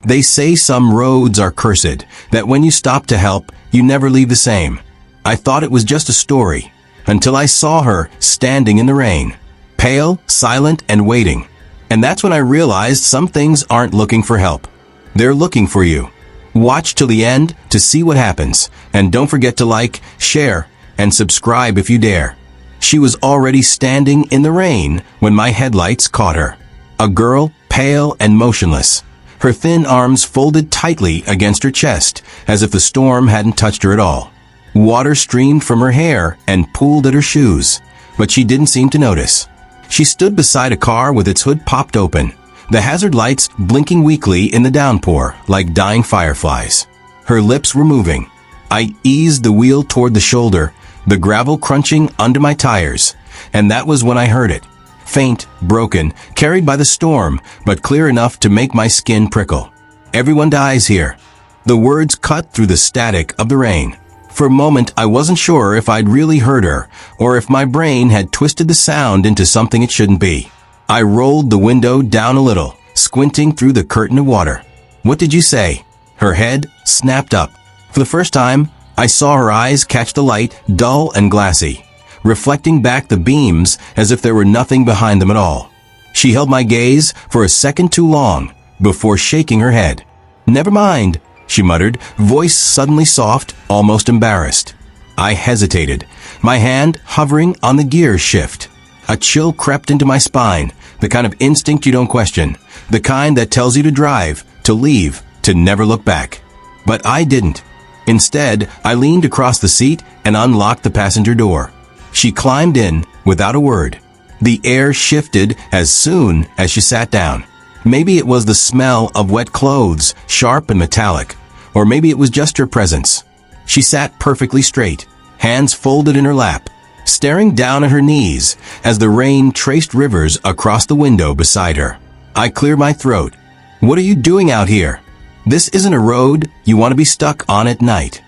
They say some roads are cursed, that when you stop to help, you never leave the same. I thought it was just a story, until I saw her standing in the rain, pale, silent, and waiting. And that's when I realized some things aren't looking for help. They're looking for you. Watch till the end to see what happens, and don't forget to like, share, and subscribe if you dare. She was already standing in the rain when my headlights caught her. A girl, pale and motionless, her thin arms folded tightly against her chest, as if the storm hadn't touched her at all. Water streamed from her hair and pooled at her shoes, but she didn't seem to notice. She stood beside a car with its hood popped open, the hazard lights blinking weakly in the downpour like dying fireflies. Her lips were moving. I eased the wheel toward the shoulder, the gravel crunching under my tires, and that was when I heard it. Faint, broken, carried by the storm, but clear enough to make my skin prickle. Everyone dies here. The words cut through the static of the rain. For a moment, I wasn't sure if I'd really heard her, or if my brain had twisted the sound into something it shouldn't be. I rolled the window down a little, squinting through the curtain of water. "What did you say?" Her head snapped up. For the first time, I saw her eyes catch the light, dull and glassy, reflecting back the beams as if there were nothing behind them at all. She held my gaze for a second too long before shaking her head. "Never mind," she muttered, voice suddenly soft, almost embarrassed. I hesitated, my hand hovering on the gear shift. A chill crept into my spine, the kind of instinct you don't question, the kind that tells you to drive, to leave, to never look back. But I didn't. Instead, I leaned across the seat and unlocked the passenger door. She climbed in without a word. The air shifted as soon as she sat down. Maybe it was the smell of wet clothes, sharp and metallic, or maybe it was just her presence. She sat perfectly straight, hands folded in her lap, staring down at her knees as the rain traced rivers across the window beside her. I cleared my throat. "What are you doing out here? This isn't a road you want to be stuck on at night."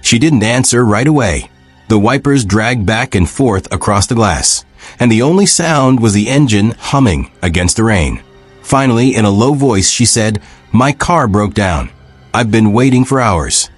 She didn't answer right away. The wipers dragged back and forth across the glass, and the only sound was the engine humming against the rain. Finally, in a low voice, she said, "My car broke down. I've been waiting for hours."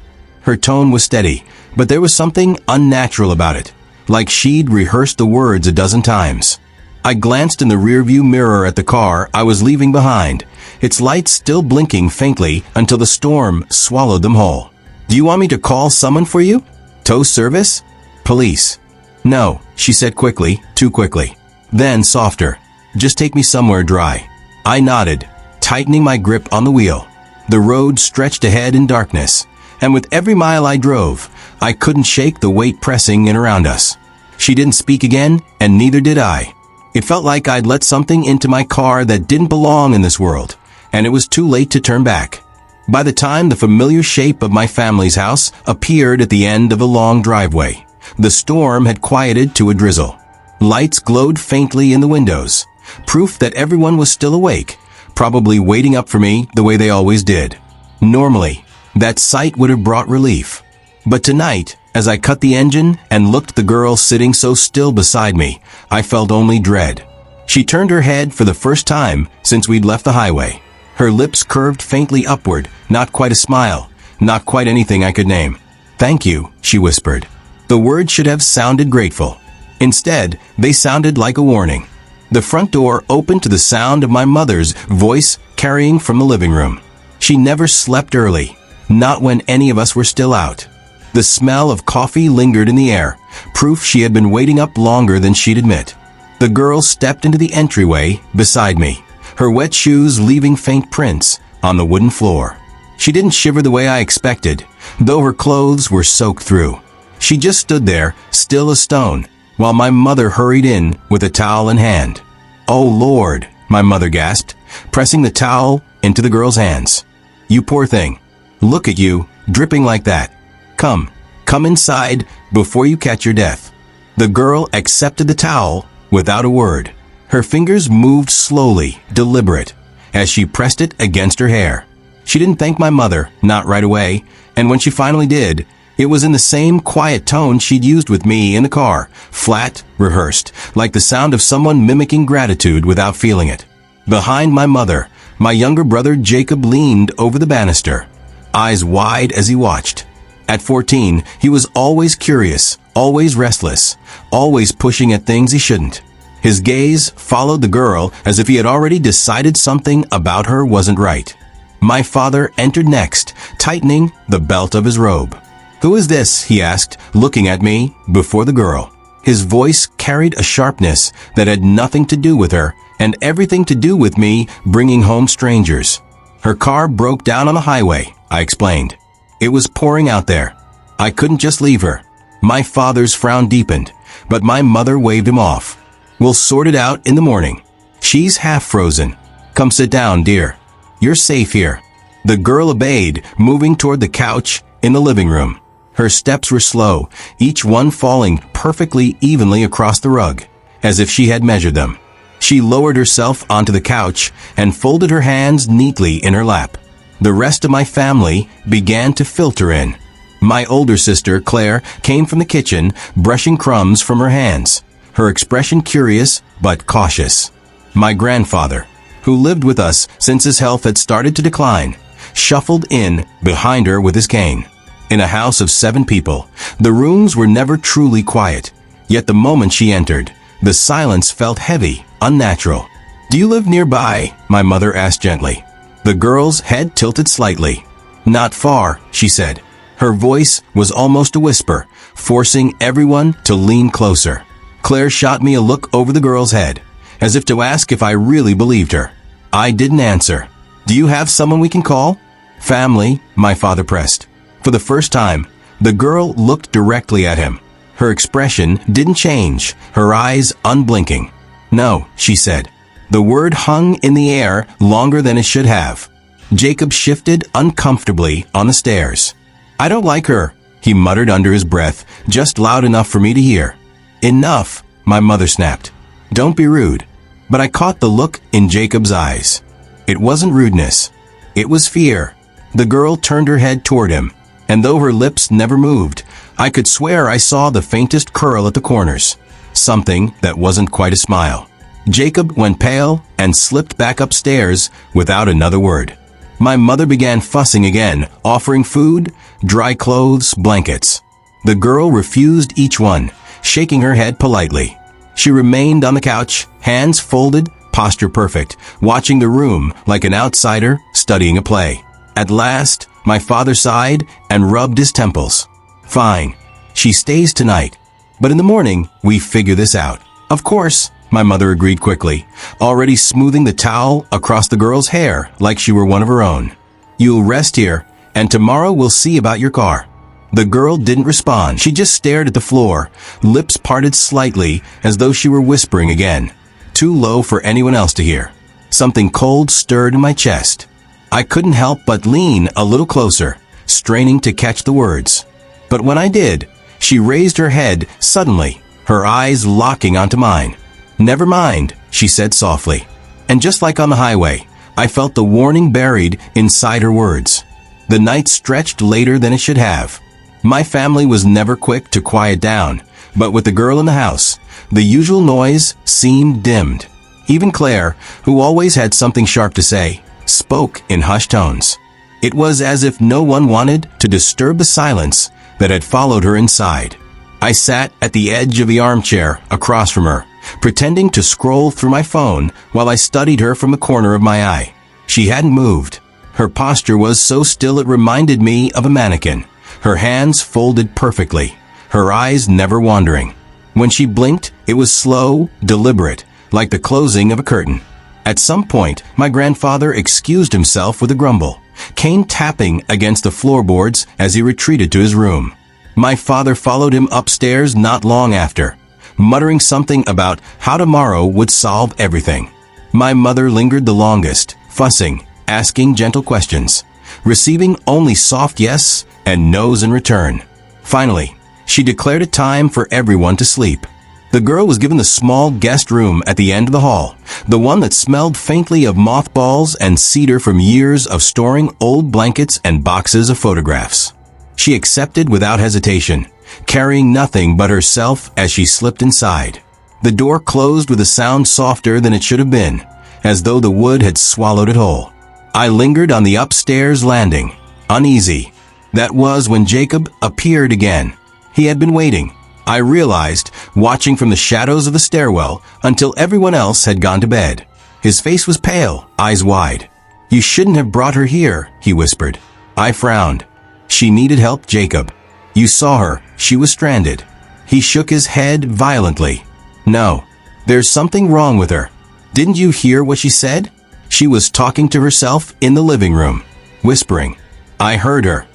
Her tone was steady, but there was something unnatural about it, like she'd rehearsed the words a dozen times. I glanced in the rearview mirror at the car I was leaving behind, its lights still blinking faintly until the storm swallowed them whole. "Do you want me to call someone for you? Tow service? Police?" "No," she said quickly, too quickly. Then softer, "Just take me somewhere dry." I nodded, tightening my grip on the wheel. The road stretched ahead in darkness, and with every mile I drove, I couldn't shake the weight pressing in around us. She didn't speak again, and neither did I. It felt like I'd let something into my car that didn't belong in this world, and it was too late to turn back. By the time the familiar shape of my family's house appeared at the end of a long driveway, the storm had quieted to a drizzle. Lights glowed faintly in the windows, proof that everyone was still awake, probably waiting up for me the way they always did. Normally, that sight would have brought relief. But tonight, as I cut the engine and looked at the girl sitting so still beside me, I felt only dread. She turned her head for the first time since we'd left the highway. Her lips curved faintly upward, not quite a smile, not quite anything I could name. "Thank you," she whispered. The words should have sounded grateful. Instead, they sounded like a warning. The front door opened to the sound of my mother's voice carrying from the living room. She never slept early, not when any of us were still out. The smell of coffee lingered in the air, proof she had been waiting up longer than she'd admit. The girl stepped into the entryway beside me, her wet shoes leaving faint prints on the wooden floor. She didn't shiver the way I expected, though her clothes were soaked through. She just stood there, still as stone, while my mother hurried in with a towel in hand. "Oh Lord," my mother gasped, pressing the towel into the girl's hands. "You poor thing. Look at you, dripping like that. Come inside before you catch your death." The girl accepted the towel without a word. Her fingers moved slowly, deliberate, as she pressed it against her hair. She didn't thank my mother, not right away, and when she finally did, it was in the same quiet tone she'd used with me in the car, flat, rehearsed, like the sound of someone mimicking gratitude without feeling it. Behind my mother, My younger brother Jacob leaned over the banister, eyes wide as he watched. At 14, he was always curious, always restless, always pushing at things he shouldn't. His gaze followed the girl as if he had already decided something about her wasn't right. My father entered next, tightening the belt of his robe. "Who is this?" he asked, looking at me before the girl. His voice carried a sharpness that had nothing to do with her and everything to do with me bringing home strangers. "Her car broke down on the highway," I explained. "It was pouring out there. I couldn't just leave her." My father's frown deepened, but my mother waved him off. "We'll sort it out in the morning. She's half frozen. Come sit down, dear. You're safe here." The girl obeyed, moving toward the couch in the living room. Her steps were slow, each one falling perfectly evenly across the rug, as if she had measured them. She lowered herself onto the couch and folded her hands neatly in her lap. The rest of my family began to filter in. My older sister, Claire, came from the kitchen, brushing crumbs from her hands, her expression curious but cautious. My grandfather, who lived with us since his health had started to decline, shuffled in behind her with his cane. In a house of 7 people, the rooms were never truly quiet, yet the moment she entered, the silence felt heavy, unnatural. "Do you live nearby?" my mother asked gently. The girl's head tilted slightly. "Not far," she said. Her voice was almost a whisper, forcing everyone to lean closer. Claire shot me a look over the girl's head, as if to ask if I really believed her. I didn't answer. "Do you have someone we can call?" "Family," my father pressed. For the first time, the girl looked directly at him. Her expression didn't change, her eyes unblinking. "No," she said. The word hung in the air longer than it should have. Jacob shifted uncomfortably on the stairs. "I don't like her," he muttered under his breath, just loud enough for me to hear. "Enough," my mother snapped. "Don't be rude." But I caught the look in Jacob's eyes. It wasn't rudeness. It was fear. The girl turned her head toward him, and though her lips never moved, I could swear I saw the faintest curl at the corners. Something that wasn't quite a smile. Jacob went pale and slipped back upstairs without another word. My mother began fussing again, offering food, dry clothes, blankets. The girl refused each one, shaking her head politely. She remained on the couch, hands folded, posture perfect, watching the room like an outsider studying a play. At last, my father sighed and rubbed his temples. "Fine. She stays tonight. But in the morning, we figure this out." "Of course," my mother agreed quickly, already smoothing the towel across the girl's hair like she were one of her own. "You'll rest here, and tomorrow we'll see about your car." The girl didn't respond. She just stared at the floor, lips parted slightly as though she were whispering again, too low for anyone else to hear. Something cold stirred in my chest. I couldn't help but lean a little closer, straining to catch the words. But when I did, she raised her head suddenly, her eyes locking onto mine. "Never mind," she said softly. And just like on the highway, I felt the warning buried inside her words. The night stretched later than it should have. My family was never quick to quiet down, but with the girl in the house, the usual noise seemed dimmed. Even Claire, who always had something sharp to say, spoke in hushed tones. It was as if no one wanted to disturb the silence that had followed her inside. I sat at the edge of the armchair across from her, pretending to scroll through my phone while I studied her from the corner of my eye. She hadn't moved. Her posture was so still it reminded me of a mannequin, her hands folded perfectly, her eyes never wandering. When she blinked, it was slow, deliberate, like the closing of a curtain. At some point, my grandfather excused himself with a grumble, cane tapping against the floorboards as he retreated to his room. My father followed him upstairs not long after, muttering something about how tomorrow would solve everything. My mother lingered the longest, fussing, asking gentle questions, receiving only soft yes and no's in return. Finally, she declared it time for everyone to sleep. The girl was given the small guest room at the end of the hall, the one that smelled faintly of mothballs and cedar from years of storing old blankets and boxes of photographs. She accepted without hesitation, carrying nothing but herself as she slipped inside. The door closed with a sound softer than it should have been, as though the wood had swallowed it whole. I lingered on the upstairs landing, uneasy. That was when Jacob appeared again. He had been waiting, I realized, watching from the shadows of the stairwell until everyone else had gone to bed. His face was pale, eyes wide. "You shouldn't have brought her here," he whispered. I frowned. "She needed help, Jacob. You saw her, she was stranded." He shook his head violently. "No, there's something wrong with her. Didn't you hear what she said? She was talking to herself in the living room, whispering." I heard her.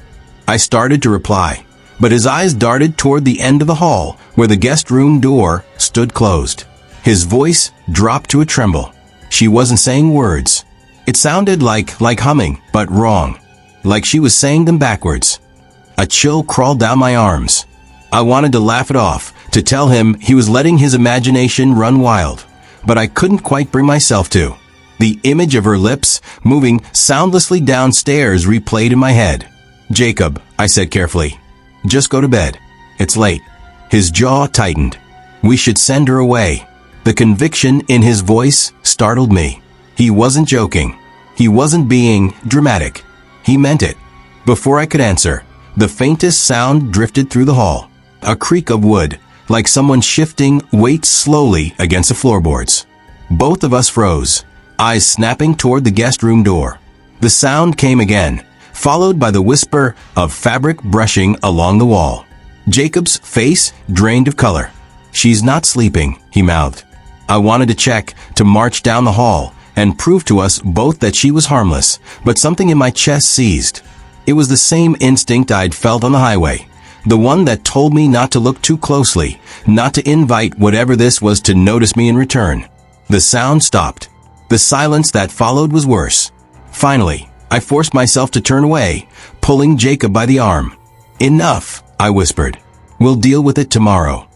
I started to reply, but his eyes darted toward the end of the hall where the guest room door stood closed. His voice dropped to a tremble. She wasn't saying words. It sounded like humming, but wrong. Like she was saying them backwards. A chill crawled down my arms. I wanted to laugh it off, to tell him he was letting his imagination run wild, but I couldn't quite bring myself to. The image of her lips moving soundlessly downstairs replayed in my head. "Jacob," I said carefully, "just go to bed. It's late." His jaw tightened. "We should send her away." The conviction in his voice startled me. He wasn't joking. He wasn't being dramatic. He meant it. Before I could answer, the faintest sound drifted through the hall. A creak of wood, like someone shifting weight slowly against the floorboards. Both of us froze, eyes snapping toward the guest room door. The sound came again, followed by the whisper of fabric brushing along the wall. Jacob's face drained of color. "She's not sleeping," he mouthed. I wanted to check, to march down the hall, and prove to us both that she was harmless, but something in my chest seized. It was the same instinct I'd felt on the highway, the one that told me not to look too closely, not to invite whatever this was to notice me in return. The sound stopped. The silence that followed was worse. Finally, I forced myself to turn away, pulling Jacob by the arm. "Enough," I whispered. "We'll deal with it tomorrow."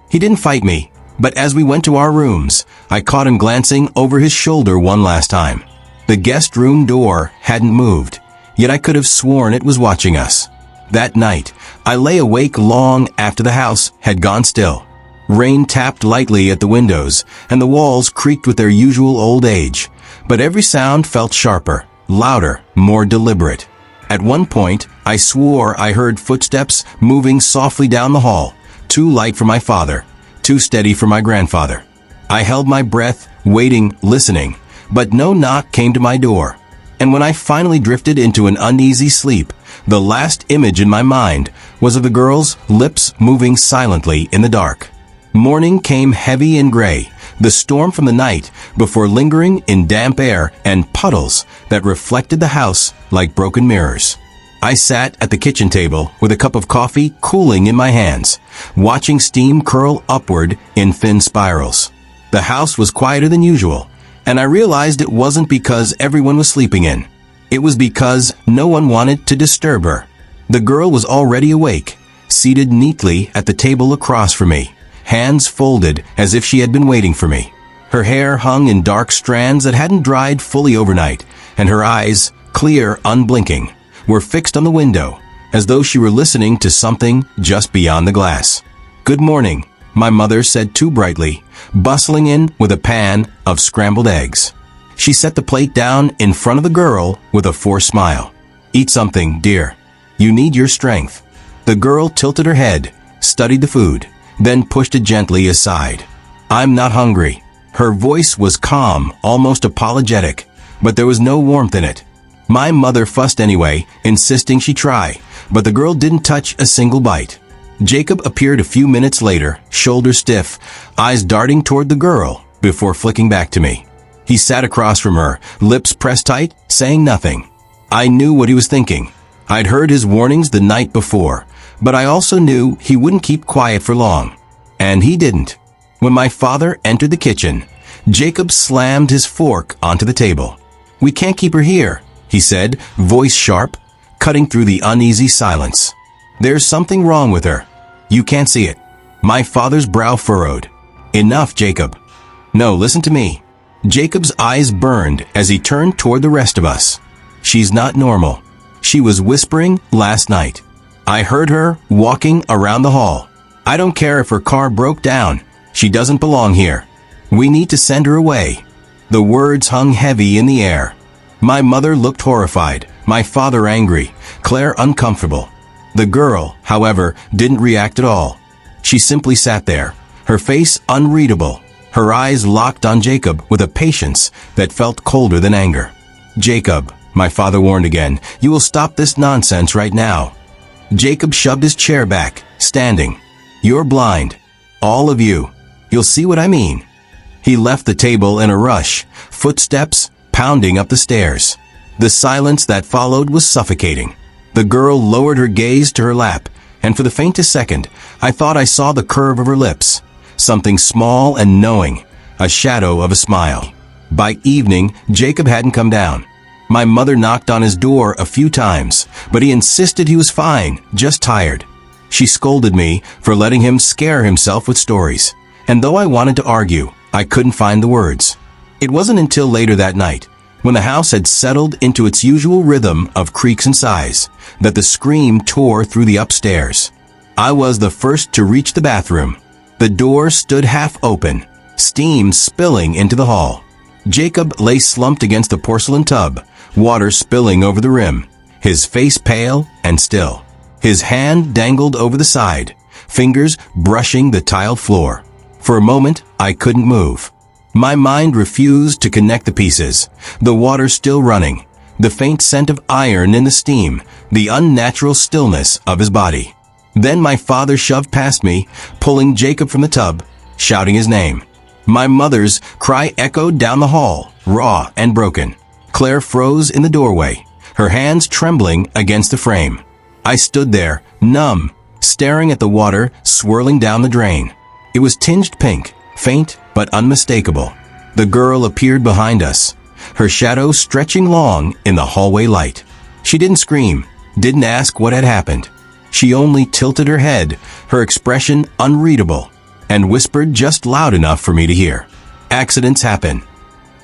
He didn't fight me, but as we went to our rooms, I caught him glancing over his shoulder one last time. The guest room door hadn't moved, yet I could have sworn it was watching us. That night, I lay awake long after the house had gone still. Rain tapped lightly at the windows, and the walls creaked with their usual old age, but every sound felt sharper, louder, more deliberate. At one point, I swore I heard footsteps moving softly down the hall, too light for my father, too steady for my grandfather. I held my breath, waiting, listening, but no knock came to my door. And when I finally drifted into an uneasy sleep, the last image in my mind was of the girl's lips moving silently in the dark. Morning came heavy and gray, the storm from the night, before lingering in damp air and puddles that reflected the house like broken mirrors. I sat at the kitchen table with a cup of coffee cooling in my hands, watching steam curl upward in thin spirals. The house was quieter than usual, and I realized it wasn't because everyone was sleeping in. It was because no one wanted to disturb her. The girl was already awake, seated neatly at the table across from me, hands folded as if she had been waiting for me. Her hair hung in dark strands that hadn't dried fully overnight, and her eyes, clear, unblinking, were fixed on the window, as though she were listening to something just beyond the glass. "Good morning," my mother said too brightly, bustling in with a pan of scrambled eggs. She set the plate down in front of the girl with a forced smile. "Eat something, dear. You need your strength." The girl tilted her head, studied the food, then pushed it gently aside. "I'm not hungry." Her voice was calm, almost apologetic, but there was no warmth in it. My mother fussed anyway, insisting she try, but the girl didn't touch a single bite. Jacob appeared a few minutes later, shoulders stiff, eyes darting toward the girl, before flicking back to me. He sat across from her, lips pressed tight, saying nothing. I knew what he was thinking. I'd heard his warnings the night before, but I also knew he wouldn't keep quiet for long. And he didn't. When my father entered the kitchen, Jacob slammed his fork onto the table. "We can't keep her here," he said, voice sharp, cutting through the uneasy silence. "There's something wrong with her. You can't see it." My father's brow furrowed. "Enough, Jacob." "No, listen to me." Jacob's eyes burned as he turned toward the rest of us. "She's not normal. She was whispering last night. I heard her walking around the hall. I don't care if her car broke down. She doesn't belong here. We need to send her away." The words hung heavy in the air. My mother looked horrified, my father angry, Claire uncomfortable. The girl, however, didn't react at all. She simply sat there, her face unreadable, her eyes locked on Jacob with a patience that felt colder than anger. "Jacob," my father warned again, "you will stop this nonsense right now." Jacob shoved his chair back, standing. "You're blind. All of you. You'll see what I mean." He left the table in a rush, footsteps pounding up the stairs. The silence that followed was suffocating. The girl lowered her gaze to her lap, and for the faintest second, I thought I saw the curve of her lips. Something small and knowing, a shadow of a smile. By evening, Jacob hadn't come down. My mother knocked on his door a few times, but he insisted he was fine, just tired. She scolded me for letting him scare himself with stories, and though I wanted to argue, I couldn't find the words. It wasn't until later that night, when the house had settled into its usual rhythm of creaks and sighs, that the scream tore through the upstairs. I was the first to reach the bathroom. The door stood half open, steam spilling into the hall. Jacob lay slumped against the porcelain tub, water spilling over the rim, his face pale and still. His hand dangled over the side, fingers brushing the tiled floor. For a moment, I couldn't move. My mind refused to connect the pieces. The water still running, the faint scent of iron in the steam, the unnatural stillness of his body. Then my father shoved past me, pulling Jacob from the tub, shouting his name. My mother's cry echoed down the hall, raw and broken. Claire froze in the doorway, her hands trembling against the frame. I stood there, numb, staring at the water swirling down the drain. It was tinged pink, faint but unmistakable. The girl appeared behind us, her shadow stretching long in the hallway light. She didn't scream, didn't ask what had happened. She only tilted her head, her expression unreadable, and whispered just loud enough for me to hear. Accidents happen.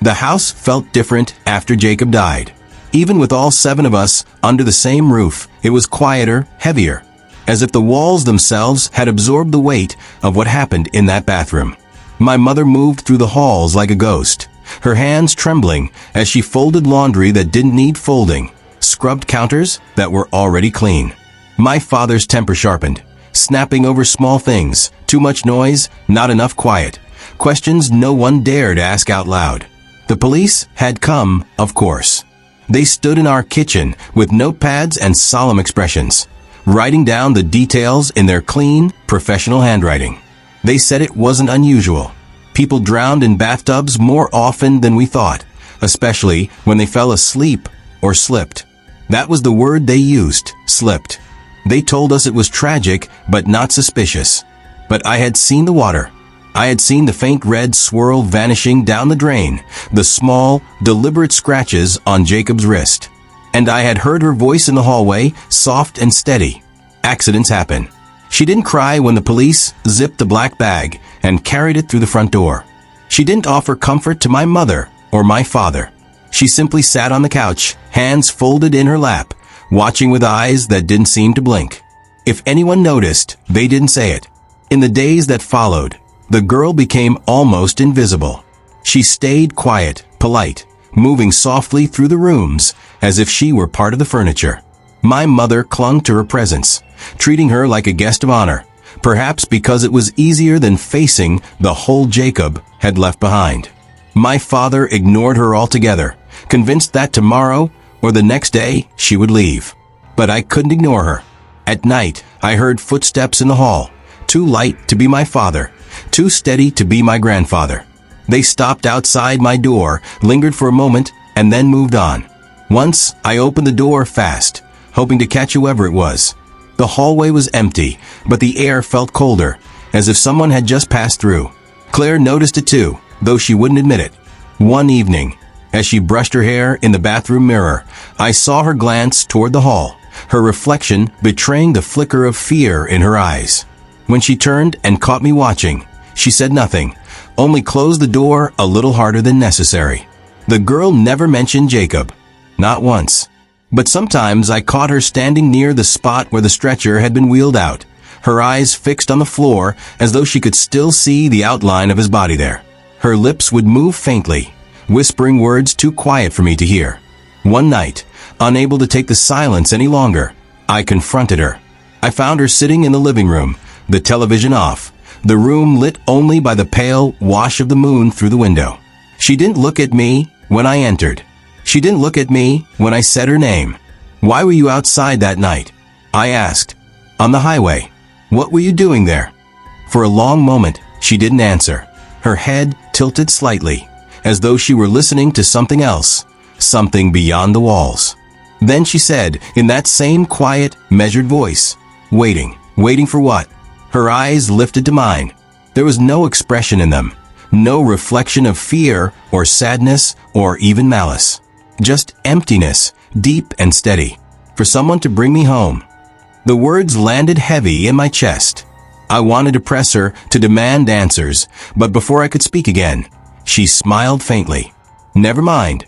The house felt different after Jacob died. Even with all 7 of us under the same roof, it was quieter, heavier, as if the walls themselves had absorbed the weight of what happened in that bathroom. My mother moved through the halls like a ghost, her hands trembling as she folded laundry that didn't need folding, scrubbed counters that were already clean. My father's temper sharpened, snapping over small things, too much noise, not enough quiet, questions no one dared ask out loud. The police had come, of course. They stood in our kitchen with notepads and solemn expressions, writing down the details in their clean, professional handwriting. They said it wasn't unusual. People drowned in bathtubs more often than we thought, especially when they fell asleep or slipped. That was the word they used, slipped. They told us it was tragic but not suspicious. But I had seen the water. I had seen the faint red swirl vanishing down the drain, the small, deliberate scratches on Jacob's wrist. And I had heard her voice in the hallway, soft and steady. Accidents happen. She didn't cry when the police zipped the black bag and carried it through the front door. She didn't offer comfort to my mother or my father. She simply sat on the couch, hands folded in her lap, watching with eyes that didn't seem to blink. If anyone noticed, they didn't say it. In the days that followed, the girl became almost invisible. She stayed quiet, polite, moving softly through the rooms as if she were part of the furniture. My mother clung to her presence, treating her like a guest of honor, perhaps because it was easier than facing the whole Jacob had left behind. My father ignored her altogether, convinced that tomorrow or the next day she would leave. But I couldn't ignore her. At night, I heard footsteps in the hall, too light to be my father, too steady to be my grandfather. They stopped outside my door, lingered for a moment, and then moved on. Once, I opened the door fast, hoping to catch whoever it was. The hallway was empty, but the air felt colder, as if someone had just passed through. Claire noticed it too, though she wouldn't admit it. One evening, as she brushed her hair in the bathroom mirror, I saw her glance toward the hall, her reflection betraying the flicker of fear in her eyes. When she turned and caught me watching, she said nothing, only closed the door a little harder than necessary. The girl never mentioned Jacob. Not once. But sometimes I caught her standing near the spot where the stretcher had been wheeled out, her eyes fixed on the floor as though she could still see the outline of his body there. Her lips would move faintly, whispering words too quiet for me to hear. One night, unable to take the silence any longer, I confronted her. I found her sitting in the living room, the television off, the room lit only by the pale wash of the moon through the window. She didn't look at me when I entered. She didn't look at me when I said her name. "Why were you outside that night?" I asked. "On the highway. What were you doing there?" For a long moment, she didn't answer. Her head tilted slightly, as though she were listening to something else, something beyond the walls. Then she said, in that same quiet, measured voice, "Waiting. Waiting for what?" Her eyes lifted to mine. There was no expression in them, no reflection of fear or sadness or even malice. Just emptiness, deep and steady, for someone to bring me home. The words landed heavy in my chest. I wanted to press her, to demand answers, but before I could speak again, she smiled faintly. "Never mind."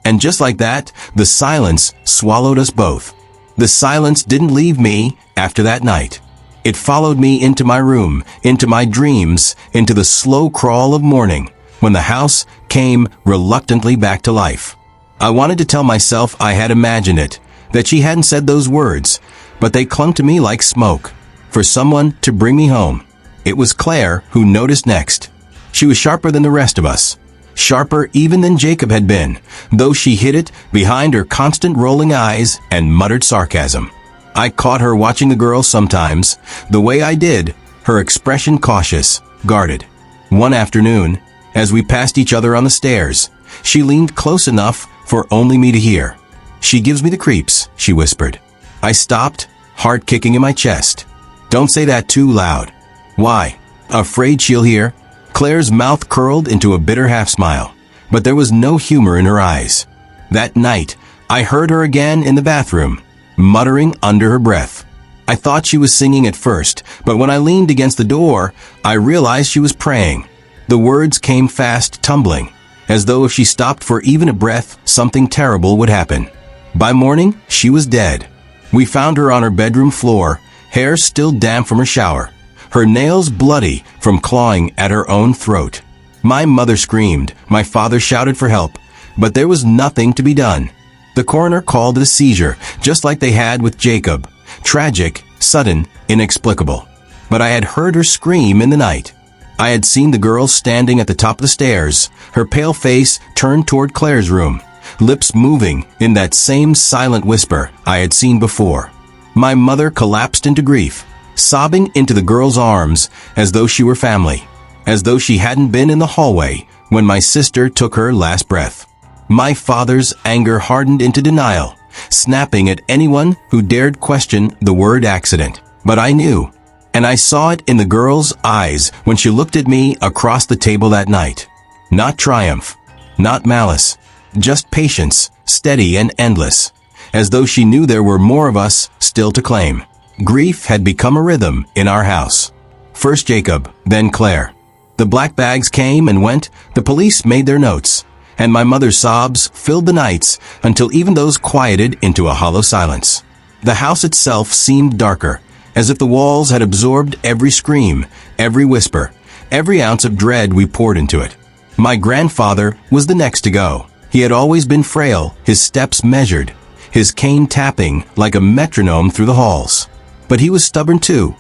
And just like that, the silence swallowed us both. The silence didn't leave me after that night. It followed me into my room, into my dreams, into the slow crawl of morning, when the house came reluctantly back to life. I wanted to tell myself I had imagined it, that she hadn't said those words, but they clung to me like smoke. For someone to bring me home. It was Claire who noticed next. She was sharper than the rest of us. Sharper even than Jacob had been, though she hid it behind her constant rolling eyes and muttered sarcasm. I caught her watching the girls sometimes, the way I did, her expression cautious, guarded. One afternoon, as we passed each other on the stairs, she leaned close enough for only me to hear. "She gives me the creeps," she whispered. I stopped, heart kicking in my chest. "Don't say that too loud." "Why? Afraid she'll hear?" Claire's mouth curled into a bitter half-smile, but there was no humor in her eyes. That night, I heard her again in the bathroom, muttering under her breath. I thought she was singing at first, but when I leaned against the door, I realized she was praying. The words came fast, tumbling, as though if she stopped for even a breath, something terrible would happen. By morning, she was dead. We found her on her bedroom floor, hair still damp from her shower, her nails bloody from clawing at her own throat. My mother screamed, my father shouted for help, but there was nothing to be done. The coroner called it a seizure, just like they had with Jacob. Tragic, sudden, inexplicable. But I had heard her scream in the night. I had seen the girl standing at the top of the stairs, her pale face turned toward Claire's room, lips moving in that same silent whisper I had seen before. My mother collapsed into grief, sobbing into the girl's arms as though she were family, as though she hadn't been in the hallway when my sister took her last breath. My father's anger hardened into denial, snapping at anyone who dared question the word accident. But I knew, and I saw it in the girl's eyes when she looked at me across the table that night. Not triumph, not malice, just patience, steady and endless, as though she knew there were more of us still to claim. Grief had become a rhythm in our house. First Jacob, then Claire. The black bags came and went, the police made their notes, and my mother's sobs filled the nights until even those quieted into a hollow silence. The house itself seemed darker, as if the walls had absorbed every scream, every whisper, every ounce of dread we poured into it. My grandfather was the next to go. He had always been frail, his steps measured, his cane tapping like a metronome through the halls. But he was stubborn too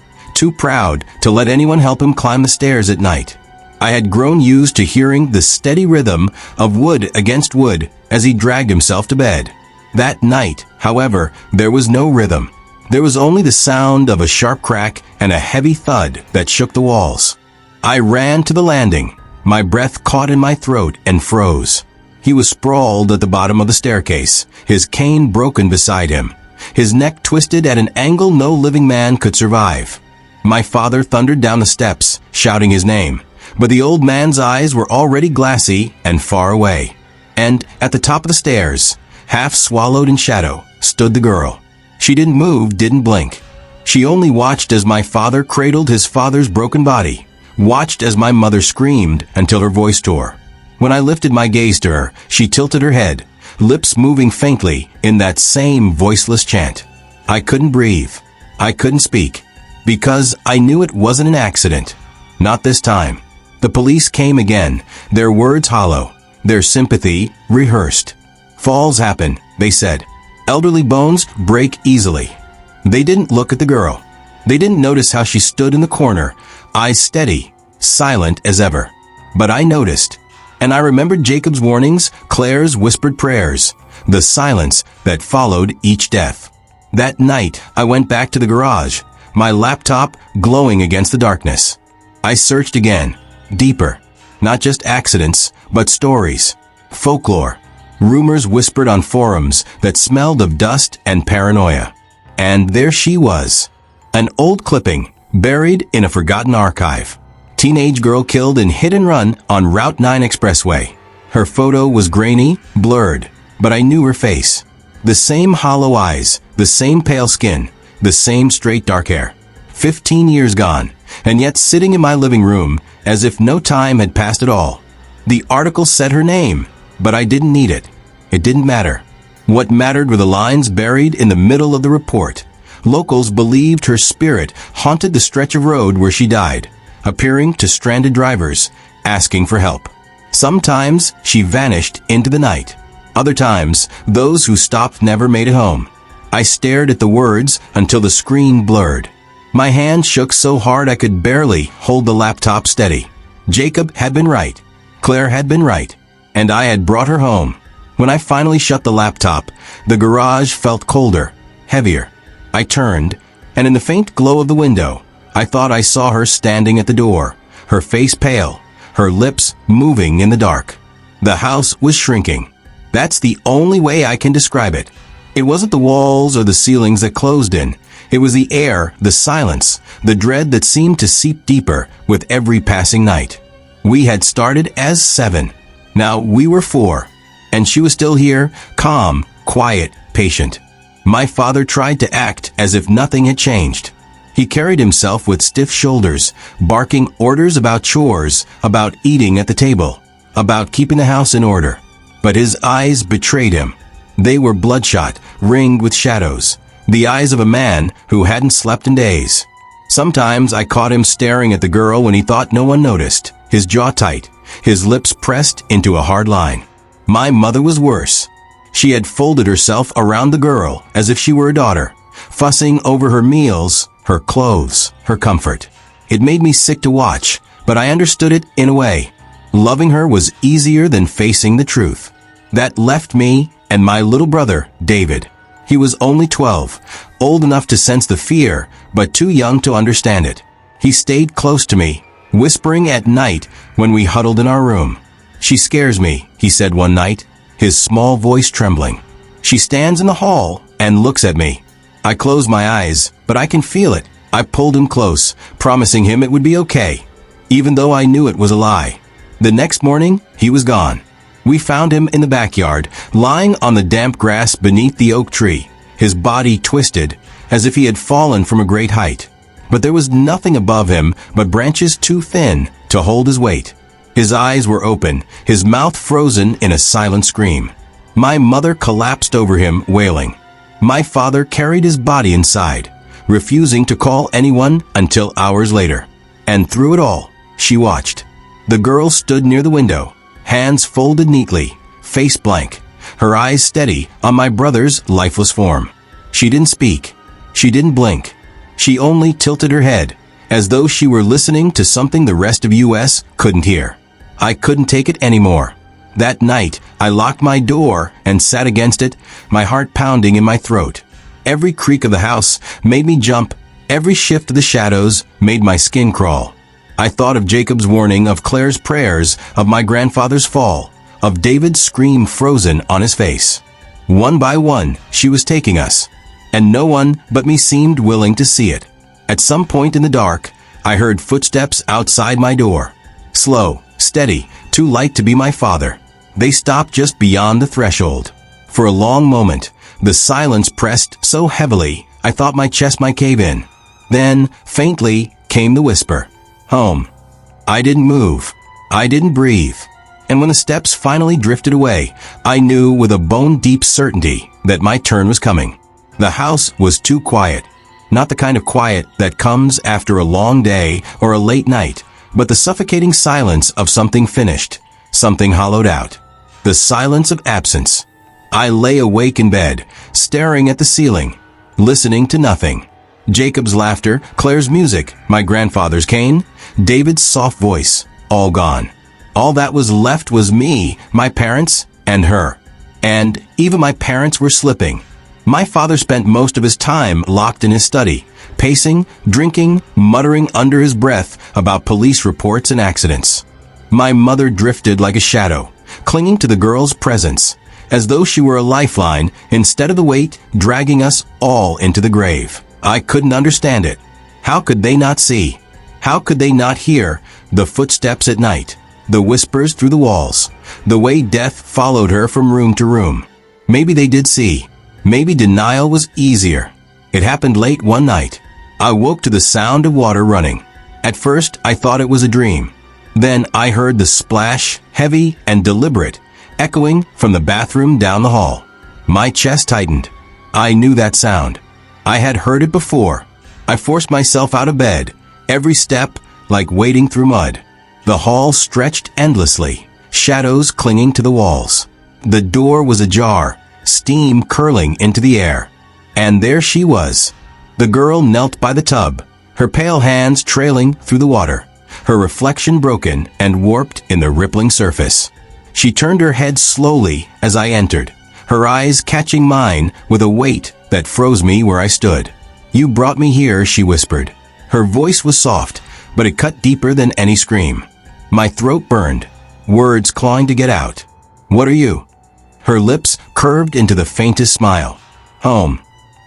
proud to let anyone help him climb the stairs at night. I had grown used to hearing the steady rhythm of wood against wood as he dragged himself to bed. That night, however, there was no rhythm. There was only the sound of a sharp crack and a heavy thud that shook the walls. I ran to the landing, my breath caught in my throat and froze. He was sprawled at the bottom of the staircase, his cane broken beside him, his neck twisted at an angle no living man could survive. My father thundered down the steps, shouting his name, but the old man's eyes were already glassy and far away. And at the top of the stairs, half swallowed in shadow, stood the girl. She didn't move, didn't blink. She only watched as my father cradled his father's broken body, watched as my mother screamed until her voice tore. When I lifted my gaze to her, she tilted her head, lips moving faintly in that same voiceless chant. I couldn't breathe. I couldn't speak, because I knew it wasn't an accident. Not this time. The police came again, their words hollow, their sympathy rehearsed. Falls happen, they said. Elderly bones break easily. They didn't look at the girl. They didn't notice how she stood in the corner, eyes steady, silent as ever. But I noticed. And I remembered Jacob's warnings, Claire's whispered prayers, the silence that followed each death. That night, I went back to the garage, my laptop glowing against the darkness. I searched again, deeper. Not just accidents, but stories, folklore, rumors whispered on forums that smelled of dust and paranoia. And there she was. An old clipping, buried in a forgotten archive. Teenage girl killed in hit and run on Route 9 Expressway. Her photo was grainy, blurred, but I knew her face. The same hollow eyes, the same pale skin, the same straight dark hair. 15 years gone, and yet sitting in my living room as if no time had passed at all. The article said her name, but I didn't need it. It didn't matter. What mattered were the lines buried in the middle of the report. Locals believed her spirit haunted the stretch of road where she died, appearing to stranded drivers, asking for help. Sometimes she vanished into the night. Other times, those who stopped never made it home. I stared at the words until the screen blurred. My hand shook so hard I could barely hold the laptop steady. Jacob had been right. Claire had been right. And I had brought her home. When I finally shut the laptop, the garage felt colder, heavier. I turned, and in the faint glow of the window, I thought I saw her standing at the door, her face pale, her lips moving in the dark. The house was shrinking. That's the only way I can describe it. It wasn't the walls or the ceilings that closed in. It was the air, the silence, the dread that seemed to seep deeper with every passing night. We had started as 7. Now we were 4. And she was still here, calm, quiet, patient. My father tried to act as if nothing had changed. He carried himself with stiff shoulders, barking orders about chores, about eating at the table, about keeping the house in order. But his eyes betrayed him. They were bloodshot, ringed with shadows, the eyes of a man who hadn't slept in days. Sometimes I caught him staring at the girl when he thought no one noticed, his jaw tight, his lips pressed into a hard line. My mother was worse. She had folded herself around the girl as if she were a daughter, fussing over her meals, her clothes, her comfort. It made me sick to watch, but I understood it in a way. Loving her was easier than facing the truth. That left me and my little brother, David. He was only 12, old enough to sense the fear, but too young to understand it. He stayed close to me, whispering at night when we huddled in our room. "She scares me," he said one night, his small voice trembling. "She stands in the hall and looks at me." I close my eyes, but I can feel it. I pulled him close, promising him it would be okay, even though I knew it was a lie. The next morning, he was gone. We found him in the backyard, lying on the damp grass beneath the oak tree, his body twisted, as if he had fallen from a great height. But there was nothing above him but branches too thin to hold his weight. His eyes were open, his mouth frozen in a silent scream. My mother collapsed over him, wailing. My father carried his body inside, refusing to call anyone until hours later. And through it all, she watched. The girl stood near the window, hands folded neatly, face blank, her eyes steady on my brother's lifeless form. She didn't speak. She didn't blink. She only tilted her head, as though she were listening to something the rest of US couldn't hear. I couldn't take it anymore. That night, I locked my door and sat against it, my heart pounding in my throat. Every creak of the house made me jump. Every shift of the shadows made my skin crawl. I thought of Jacob's warning, of Claire's prayers, of my grandfather's fall, of David's scream frozen on his face. One by one, she was taking us, and no one but me seemed willing to see it. At some point in the dark, I heard footsteps outside my door. Slow, steady, too light to be my father. They stopped just beyond the threshold. For a long moment, the silence pressed so heavily, I thought my chest might cave in. Then, faintly, came the whisper. "Home." I didn't move. I didn't breathe. And when the steps finally drifted away, I knew with a bone-deep certainty that my turn was coming. The house was too quiet. Not the kind of quiet that comes after a long day or a late night, but the suffocating silence of something finished, something hollowed out. the silence of absence. I lay awake in bed, staring at the ceiling, listening to nothing. Jacob's laughter, Claire's music, my grandfather's cane, David's soft voice, all gone. All that was left was me, my parents, and her. And even my parents were slipping. My father spent most of his time locked in his study, pacing, drinking, muttering under his breath about police reports and accidents. My mother drifted like a shadow, clinging to the girl's presence, as though she were a lifeline instead of the weight dragging us all into the grave. I couldn't understand it. How could they not see? How could they not hear the footsteps at night, the whispers through the walls, the way death followed her from room to room? Maybe they did see. Maybe denial was easier. It happened late one night. I woke to the sound of water running. At first, I thought it was a dream. Then I heard the splash, heavy and deliberate, echoing from the bathroom down the hall. My chest tightened. I knew that sound. I had heard it before. I forced myself out of bed, every step like wading through mud. The hall stretched endlessly, shadows clinging to the walls. The door was ajar, steam curling into the air. And there she was. The girl knelt by the tub, her pale hands trailing through the water, her reflection broken and warped in the rippling surface. She turned her head slowly as I entered, her eyes catching mine with a weight that froze me where I stood. "You brought me here," she whispered. Her voice was soft, but it cut deeper than any scream. My throat burned, words clawing to get out. "What are you?" Her lips curved into the faintest smile. "Home."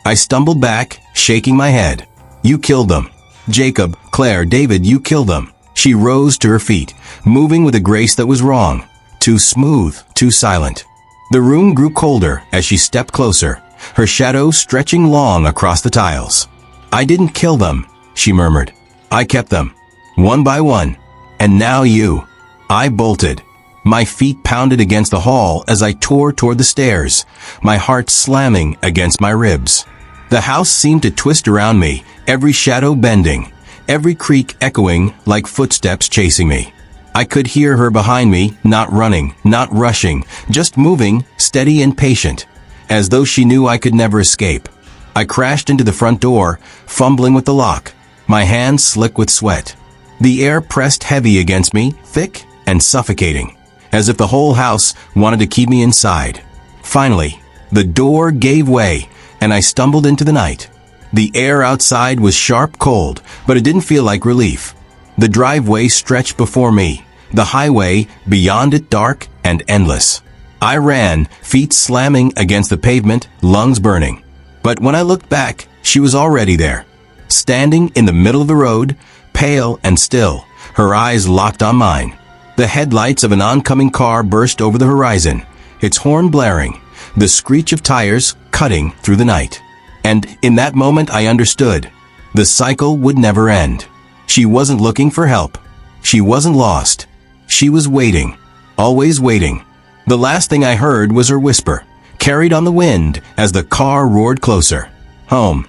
I stumbled back, shaking my head. "You killed them. Jacob, Claire, David, you killed them." She rose to her feet, moving with a grace that was wrong. Too smooth, too silent. The room grew colder as she stepped closer, her shadow stretching long across the tiles. "I didn't kill them," she murmured. "I kept them, one by one. And now you." I bolted. My feet pounded against the hall as I tore toward the stairs, my heart slamming against my ribs. The house seemed to twist around me, every shadow bending, every creak echoing like footsteps chasing me. I could hear her behind me, not running, not rushing, just moving, steady and patient, as though she knew I could never escape. I crashed into the front door, fumbling with the lock, my hands slick with sweat. The air pressed heavy against me, thick and suffocating, as if the whole house wanted to keep me inside. Finally, the door gave way, and I stumbled into the night. The air outside was sharp cold, but it didn't feel like relief. The driveway stretched before me, the highway beyond it dark and endless. I ran, feet slamming against the pavement, lungs burning. But when I looked back, she was already there, standing in the middle of the road, pale and still, her eyes locked on mine. The headlights of an oncoming car burst over the horizon, its horn blaring, the screech of tires cutting through the night. And in that moment I understood. The cycle would never end. She wasn't looking for help. She wasn't lost. She was waiting, always waiting. The last thing I heard was her whisper, carried on the wind as the car roared closer. "Home."